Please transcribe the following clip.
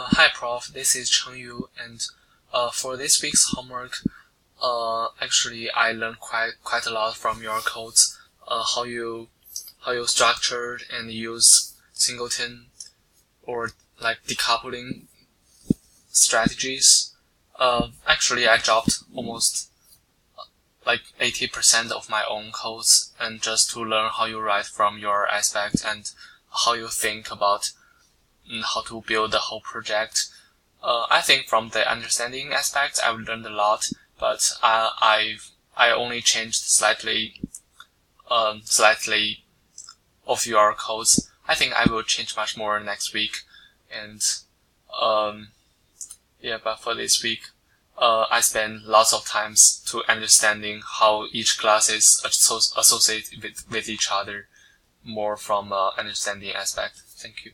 Hi, Prof. This is Cheng Yu, and for this week's homework, actually I learned quite a lot from your codes. How you structured and use singleton or like decoupling strategies. Actually, I dropped almost like 80% of my own codes, and just to learn how you write from your aspect and how you think about how to build the whole project. I think from the understanding aspect, I've learned a lot, but I only changed slightly of your codes. I think I will change much more next week, and but for this week, I spend lots of times to understanding how each class is associated with each other, more from understanding aspect. Thank you.